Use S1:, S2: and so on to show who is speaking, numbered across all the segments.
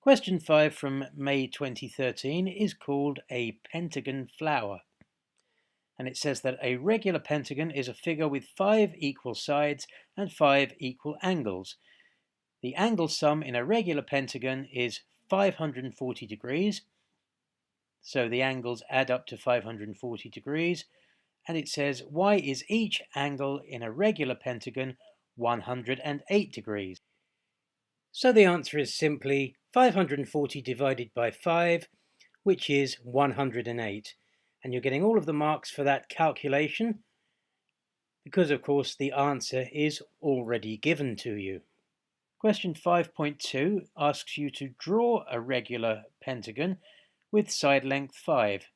S1: Question 5 from May 2013 is called a pentagon flower. And it says that a regular pentagon is a figure with 5 equal sides and 5 equal angles. The angle sum in a regular pentagon is 540 degrees. So the angles add up to 540 degrees. And it says, why is each angle in a regular pentagon 108 degrees? So the answer is simply 540 divided by 5, which is 108. And you're getting all of the marks for that calculation because, of course, the answer is already given to you. Question 5.2 asks you to draw a regular pentagon with side length 5.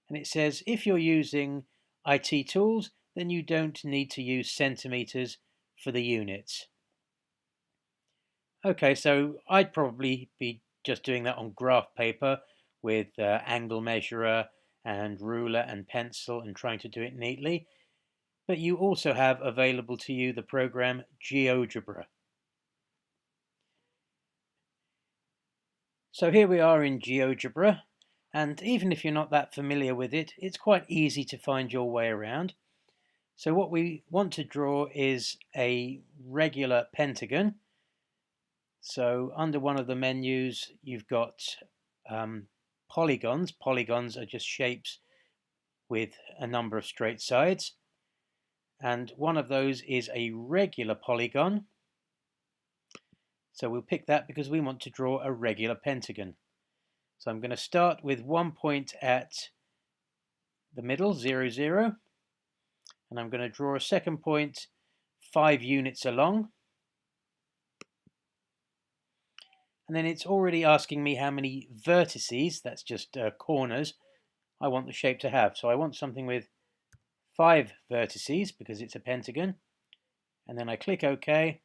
S1: And it says if you're using IT tools, then you don't need to use centimeters for the units. Okay, so I'd probably be just doing that on graph paper with angle measurer and ruler and pencil and trying to do it neatly. But you also have available to you the program GeoGebra. So here we are in GeoGebra, and even if you're not that familiar with it, it's quite easy to find your way around. So what we want to draw is a regular pentagon. So under one of the menus, you've got polygons. Polygons are just shapes with a number of straight sides. And one of those is a regular polygon. So we'll pick that because we want to draw a regular pentagon. So I'm going to start with 1 point at the middle, 0, 0. And I'm going to draw a second point 5 units along. And then it's already asking me how many vertices, that's just corners, I want the shape to have. So I want something with 5 vertices because it's a pentagon. And then I click OK.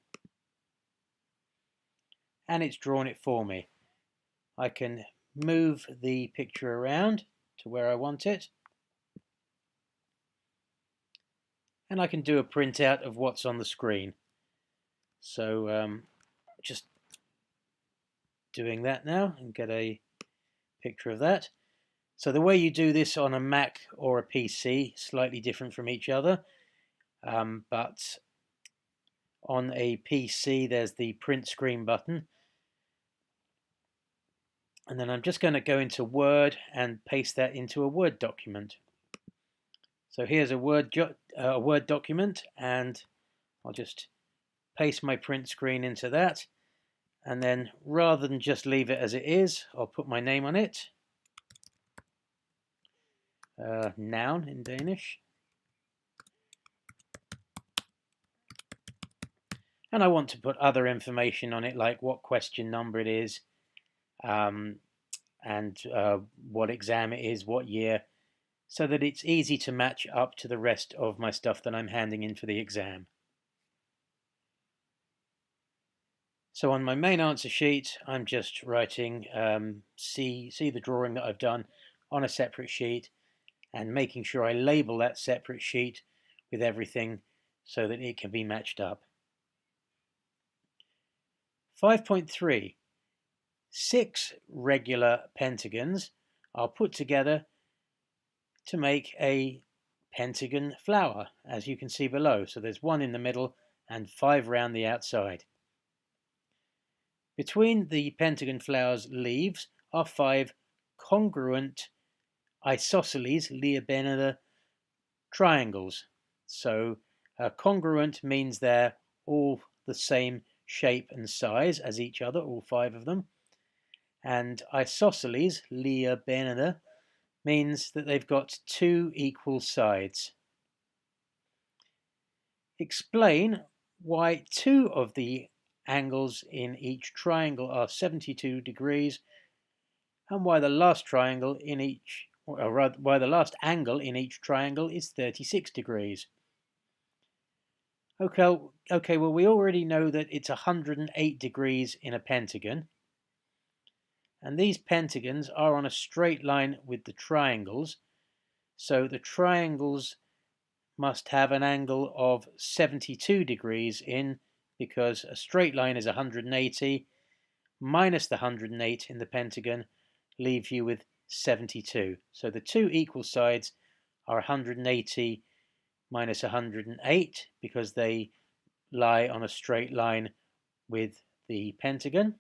S1: And it's drawn it for me. I can move the picture around to where I want it. And I can do a printout of what's on the screen. So just doing that now and get a picture of that. So the way you do this on a Mac or a PC, slightly different from each other, but on a PC there's the print screen button, and then I'm just going to go into Word and paste that into a Word document. So here's a Word document, and I'll just paste my print screen into that. And then rather than just leave it as it is, I'll put my name on it. Noun in Danish. And I want to put other information on it, like what question number it is, and what exam it is, what year, so that it's easy to match up to the rest of my stuff that I'm handing in for the exam. So on my main answer sheet, I'm just writing see the drawing that I've done on a separate sheet and making sure I label that separate sheet with everything so that it can be matched up. 5.3. 6 regular pentagons are put together to make a pentagon flower, as you can see below. So there's 1 in the middle and 5 round the outside. Between the pentagon flower's leaves are 5 congruent isosceles Leobenida triangles. So congruent means they're all the same shape and size as each other, all 5 of them. And isosceles Leobenida means that they've got 2 equal sides. Explain why 2 of the angles in each triangle are 72 degrees and why the last triangle in each, or rather, why the last angle in each triangle is 36 degrees. Okay, well, we already know that it's 108 degrees in a pentagon. And these pentagons are on a straight line with the triangles. So the triangles must have an angle of 72 degrees in, because a straight line is 180 minus the 108 in the pentagon leave you with 72. So the two equal sides are 180 minus 108 because they lie on a straight line with the pentagon.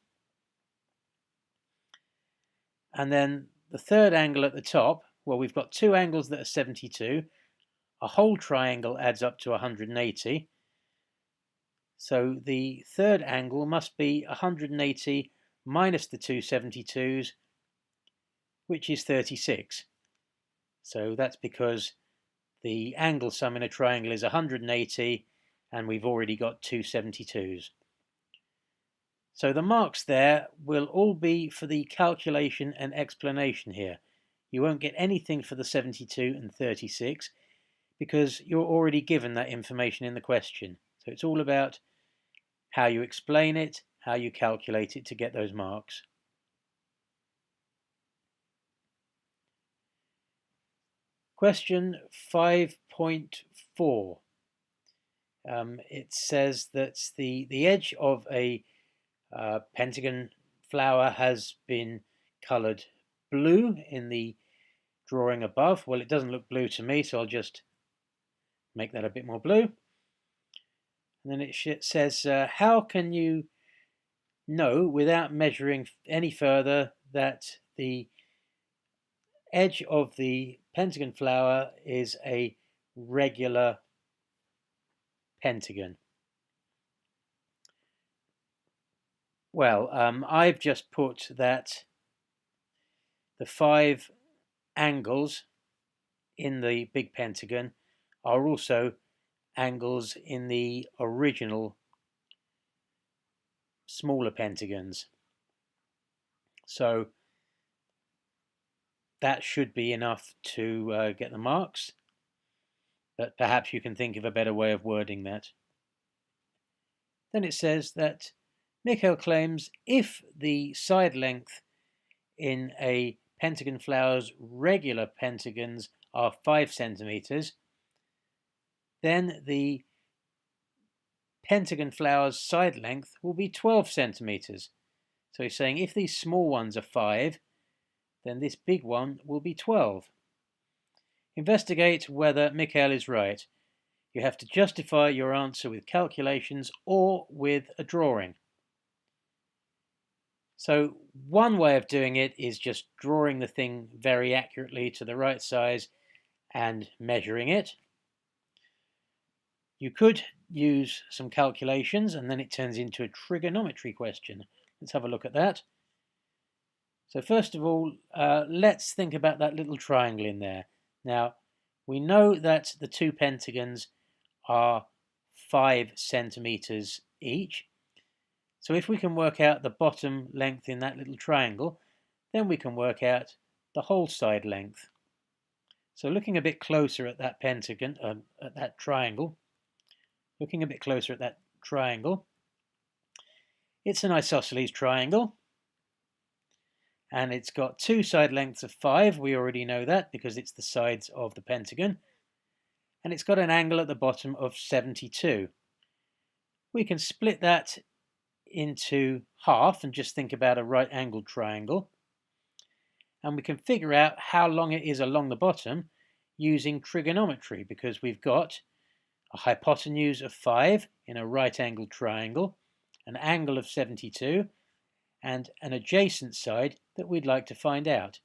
S1: And then the third angle at the top, well, we've got two angles that are 72. A whole triangle adds up to 180. So the third angle must be 180 minus the two 72s, which is 36. So that's because the angle sum in a triangle is 180 and we've already got two 72s. So the marks there will all be for the calculation and explanation here. You won't get anything for the 72 and 36 because you're already given that information in the question. So it's all about how you explain it, how you calculate it to get those marks. Question 5.4. It says that the edge of a pentagon flower has been coloured blue in the drawing above. Well, it doesn't look blue to me, so I'll just make that a bit more blue. And then it says, how can you know without measuring any further that the edge of the pentagon flower is a regular pentagon? Well, I've just put that the 5 angles in the big pentagon are also angles in the original smaller pentagons. So that should be enough to get the marks, but perhaps you can think of a better way of wording that. Then it says that Mikhail claims if the side length in a pentagon flower's regular pentagons are 5 centimeters, then the pentagon flower's side length will be 12 centimeters. So he's saying if these small ones are 5, then this big one will be 12. Investigate whether Mikhail is right. You have to justify your answer with calculations or with a drawing. So one way of doing it is just drawing the thing very accurately to the right size and measuring it. You could use some calculations and then it turns into a trigonometry question. Let's have a look at that. So first of all, let's think about that little triangle in there. Now, we know that the two pentagons are 5 centimeters each. So if we can work out the bottom length in that little triangle, then we can work out the whole side length. So looking a bit closer at that pentagon, at that triangle, it's an isosceles triangle. And it's got two side lengths of 5. We already know that because it's the sides of the pentagon. And it's got an angle at the bottom of 72. We can split that into half and just think about a right angled triangle. And we can figure out how long it is along the bottom using trigonometry because we've got a hypotenuse of 5 in a right angled triangle, an angle of 72, and an adjacent side that we'd like to find out.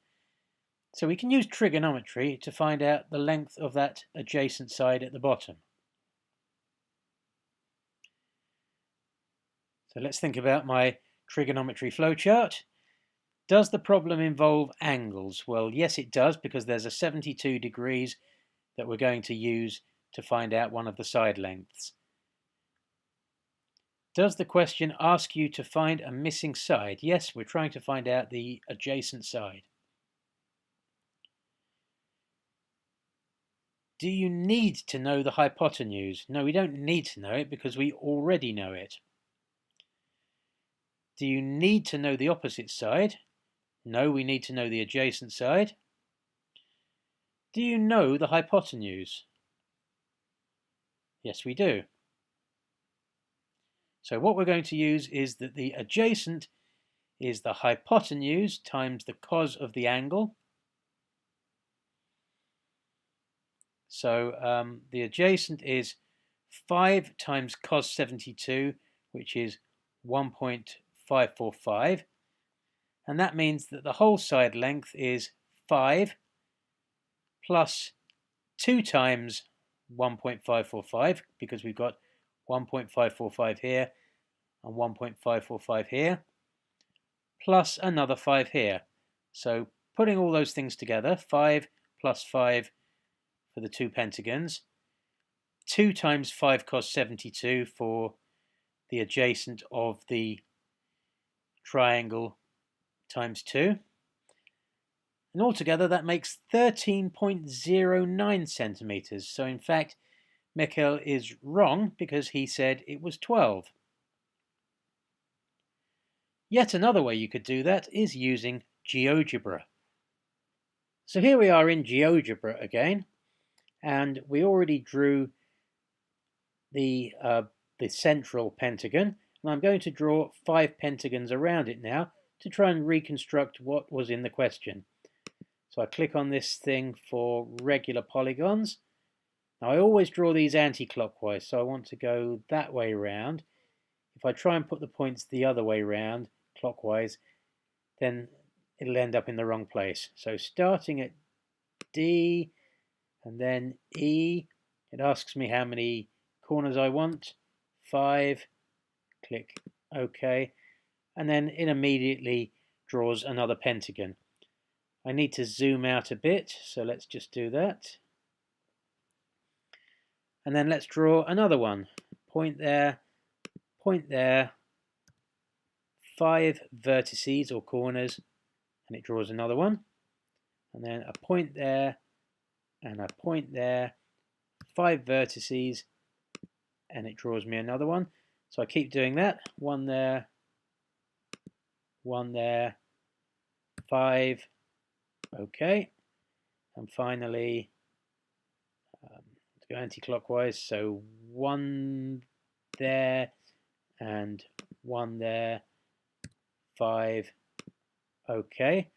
S1: So we can use trigonometry to find out the length of that adjacent side at the bottom. So let's think about my trigonometry flowchart. Does the problem involve angles? Well, yes it does, because there's a 72 degrees that we're going to use to find out one of the side lengths. Does the question ask you to find a missing side? Yes, we're trying to find out the adjacent side. Do you need to know the hypotenuse? No, we don't need to know it because we already know it. Do you need to know the opposite side? No, we need to know the adjacent side. Do you know the hypotenuse? Yes, we do. So what we're going to use is that the adjacent is the hypotenuse times the cos of the angle. So the adjacent is 5 times cos 72, which is 1.545. And that means that the whole side length is 5 plus 2 times 1.545, because we've got 1.545 here and 1.545 here, plus another 5 here. So putting all those things together, 5 plus 5 for the two pentagons, 2 times 5 cos 72 for the adjacent of the triangle times 2. And altogether that makes 13.09 centimeters. So in fact, Mikkel is wrong because he said it was 12. Yet another way you could do that is using GeoGebra. So here we are in GeoGebra again, and we already drew the central pentagon, and I'm going to draw 5 pentagons around it now to try and reconstruct what was in the question. So I click on this thing for regular polygons. Now I always draw these anti-clockwise, so I want to go that way round. If I try and put the points the other way round, clockwise, then it'll end up in the wrong place. So starting at D and then E, it asks me how many corners I want. 5, click OK, and then it immediately draws another pentagon. I need to zoom out a bit, so let's just do that. And then let's draw another one. Point there, 5 vertices or corners, and it draws another one. And then a point there, and a point there, 5 vertices, and it draws me another one. So I keep doing that. 1 there, 5, okay. And finally, to go anti-clockwise, so 1 there, and 1 there, 5, okay.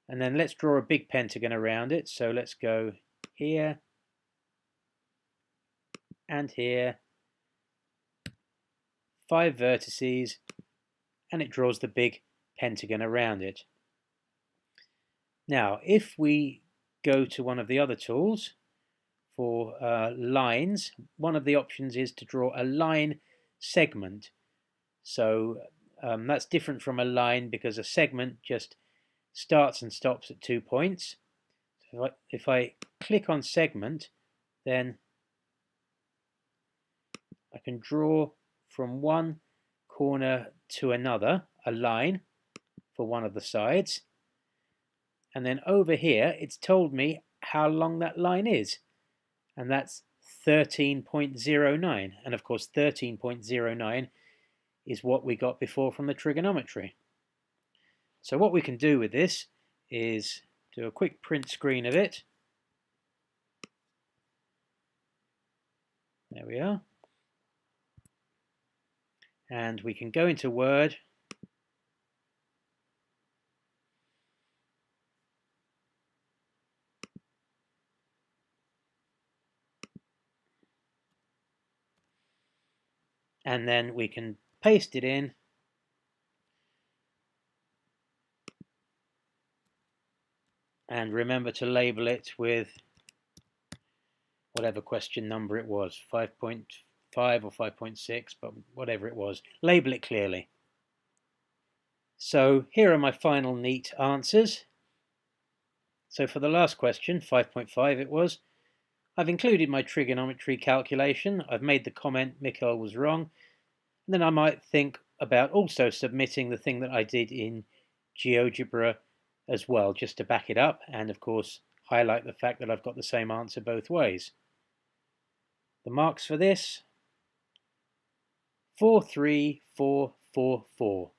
S1: And then let's draw a big pentagon around it. So let's go here and here, 5 vertices, and it draws the big pentagon around it. Now, if we go to one of the other tools for lines, one of the options is to draw a line segment. So that's different from a line because a segment just starts and stops at 2 points. So if I click on segment, then I can draw from one corner to another a line for one of the sides. And then over here, it's told me how long that line is. And that's 13.09. And of course, 13.09 is what we got before from the trigonometry. So what we can do with this is do a quick print screen of it. There we are. And we can go into Word. And then we can paste it in. And remember to label it with whatever question number it was, 5.5 or 5.6, but whatever it was. Label it clearly. So here are my final neat answers. So for the last question, 5.5 it was, I've included my trigonometry calculation. I've made the comment Mikkel was wrong. And then I might think about also submitting the thing that I did in GeoGebra as well, just to back it up, and of course highlight the fact that I've got the same answer both ways. The marks for this, 43444.